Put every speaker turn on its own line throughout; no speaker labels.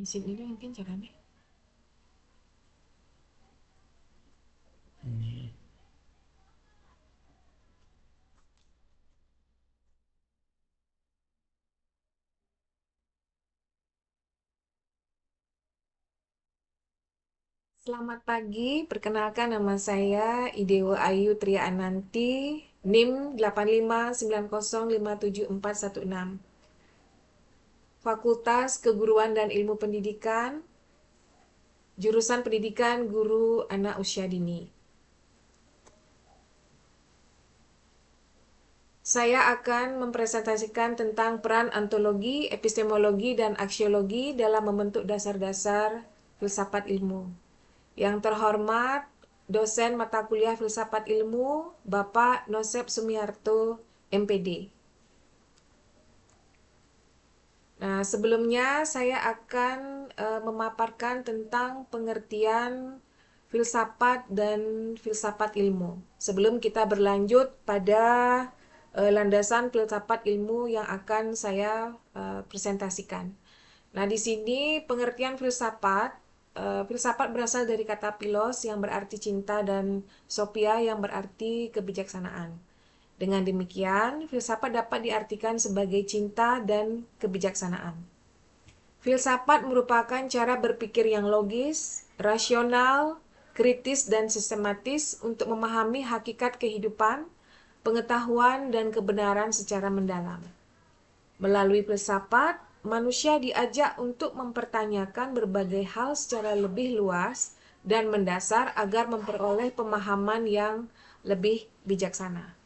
Isin dulu mungkin caranya. Selamat pagi, perkenalkan nama saya Idewo Ayu Tria Ananti, NIM 8590574116. Fakultas Keguruan dan Ilmu Pendidikan, jurusan Pendidikan Guru Anak Usia Dini. Saya akan mempresentasikan tentang peran ontologi, epistemologi, dan aksiologi dalam membentuk dasar-dasar filsafat ilmu. Yang terhormat, dosen mata kuliah Filsafat Ilmu, Bapak Nosep Sumiarto, MPD. Nah, sebelumnya saya akan memaparkan tentang pengertian filsafat dan filsafat ilmu. Sebelum kita berlanjut pada landasan filsafat ilmu yang akan saya presentasikan. Nah, di sini pengertian filsafat, filsafat berasal dari kata philos yang berarti cinta dan sophia yang berarti kebijaksanaan. Dengan demikian, filsafat dapat diartikan sebagai cinta dan kebijaksanaan. Filsafat merupakan cara berpikir yang logis, rasional, kritis, dan sistematis untuk memahami hakikat kehidupan, pengetahuan, dan kebenaran secara mendalam. Melalui filsafat, manusia diajak untuk mempertanyakan berbagai hal secara lebih luas dan mendasar agar memperoleh pemahaman yang lebih bijaksana.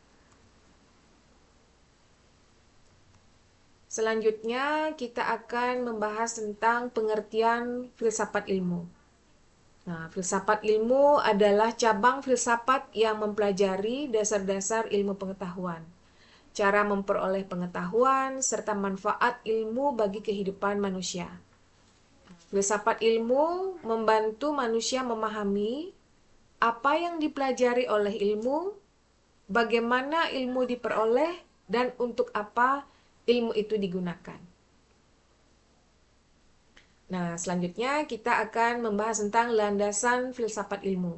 Selanjutnya, kita akan membahas tentang pengertian filsafat ilmu. Nah, filsafat ilmu adalah cabang filsafat yang mempelajari dasar-dasar ilmu pengetahuan, cara memperoleh pengetahuan, serta manfaat ilmu bagi kehidupan manusia. Filsafat ilmu membantu manusia memahami apa yang dipelajari oleh ilmu, bagaimana ilmu diperoleh, dan untuk apa ilmu itu digunakan. Nah, selanjutnya kita akan membahas tentang landasan filsafat ilmu.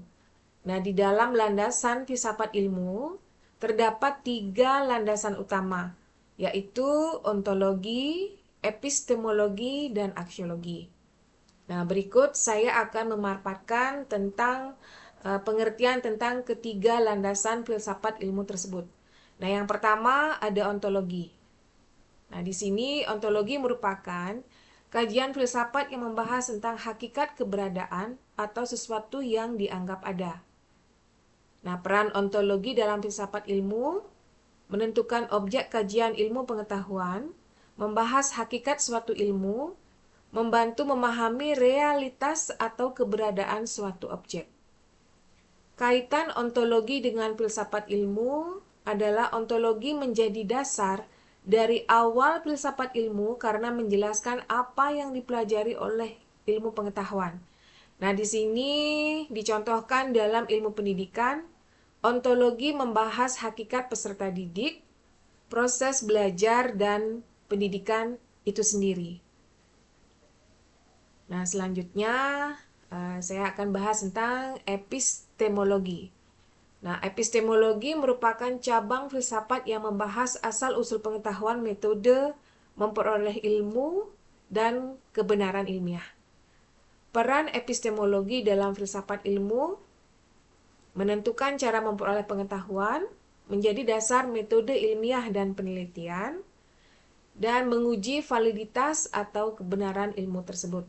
Nah, di dalam landasan filsafat ilmu terdapat 3 landasan utama, yaitu ontologi, epistemologi, dan aksiologi. Nah, berikut saya akan memaparkan tentang pengertian tentang ketiga landasan filsafat ilmu tersebut. Nah, yang pertama ada ontologi. Nah, di sini ontologi merupakan kajian filsafat yang membahas tentang hakikat keberadaan atau sesuatu yang dianggap ada. Nah, peran ontologi dalam filsafat ilmu menentukan objek kajian ilmu pengetahuan, membahas hakikat suatu ilmu, membantu memahami realitas atau keberadaan suatu objek. Kaitan ontologi dengan filsafat ilmu adalah ontologi menjadi dasar dari awal filsafat ilmu karena menjelaskan apa yang dipelajari oleh ilmu pengetahuan. Nah, di sini dicontohkan dalam ilmu pendidikan, ontologi membahas hakikat peserta didik, proses belajar, dan pendidikan itu sendiri. Nah, selanjutnya saya akan bahas tentang epistemologi. Nah, epistemologi merupakan cabang filsafat yang membahas asal-usul pengetahuan, metode memperoleh ilmu, dan kebenaran ilmiah. Peran epistemologi dalam filsafat ilmu menentukan cara memperoleh pengetahuan, menjadi dasar metode ilmiah dan penelitian, dan menguji validitas atau kebenaran ilmu tersebut.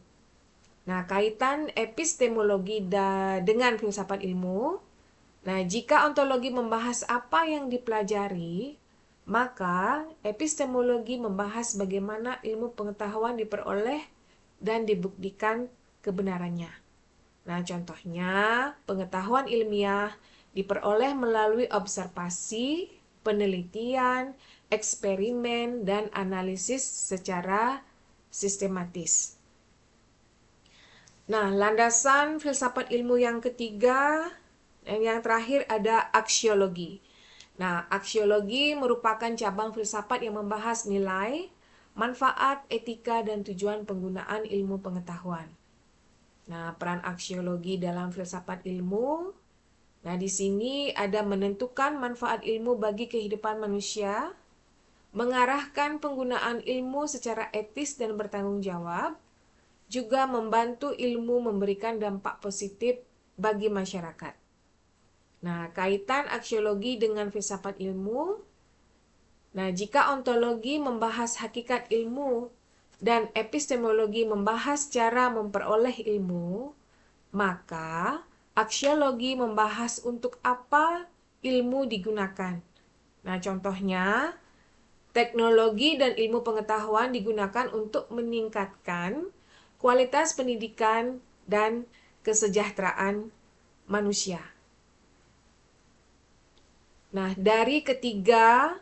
Nah, kaitan epistemologi dengan filsafat ilmu. Nah, jika ontologi membahas apa yang dipelajari, maka epistemologi membahas bagaimana ilmu pengetahuan diperoleh dan dibuktikan kebenarannya. Nah, contohnya, pengetahuan ilmiah diperoleh melalui observasi, penelitian, eksperimen, dan analisis secara sistematis. Nah, landasan filsafat ilmu yang ketiga dan yang terakhir ada aksiologi. Nah, aksiologi merupakan cabang filsafat yang membahas nilai, manfaat, etika, dan tujuan penggunaan ilmu pengetahuan. Nah, peran aksiologi dalam filsafat ilmu. Nah, di sini ada menentukan manfaat ilmu bagi kehidupan manusia, mengarahkan penggunaan ilmu secara etis dan bertanggung jawab, juga membantu ilmu memberikan dampak positif bagi masyarakat. Nah, kaitan aksiologi dengan filsafat ilmu. Nah, jika ontologi membahas hakikat ilmu dan epistemologi membahas cara memperoleh ilmu, maka aksiologi membahas untuk apa ilmu digunakan. Nah, contohnya, teknologi dan ilmu pengetahuan digunakan untuk meningkatkan kualitas pendidikan dan kesejahteraan manusia. Nah, dari ketiga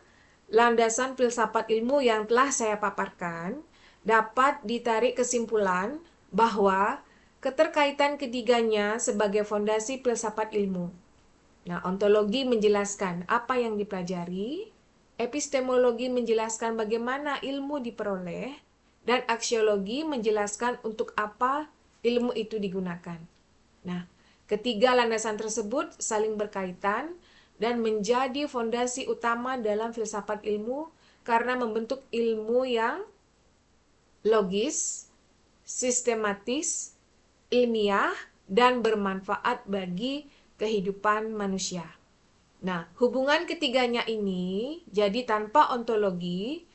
landasan filsafat ilmu yang telah saya paparkan, dapat ditarik kesimpulan bahwa keterkaitan ketiganya sebagai fondasi filsafat ilmu. Nah, ontologi menjelaskan apa yang dipelajari, epistemologi menjelaskan bagaimana ilmu diperoleh, dan aksiologi menjelaskan untuk apa ilmu itu digunakan. Nah, ketiga landasan tersebut saling berkaitan dan menjadi fondasi utama dalam filsafat ilmu karena membentuk ilmu yang logis, sistematis, ilmiah, dan bermanfaat bagi kehidupan manusia. Nah, hubungan ketiganya ini jadi tanpa ontologi,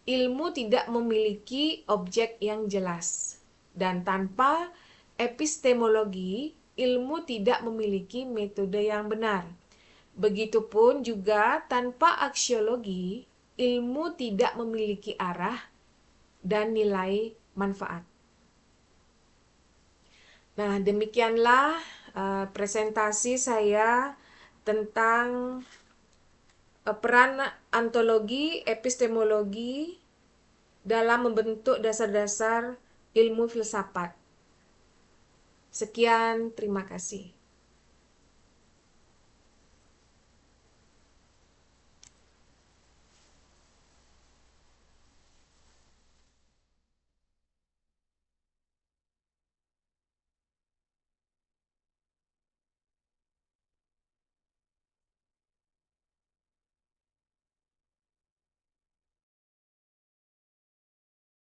ilmu tidak memiliki objek yang jelas. Dan tanpa epistemologi, ilmu tidak memiliki metode yang benar. Begitupun juga tanpa aksiologi, ilmu tidak memiliki arah dan nilai manfaat. Nah, demikianlah presentasi saya tentang peran ontologi, epistemologi dalam membentuk dasar-dasar ilmu filsafat. Sekian, terima kasih.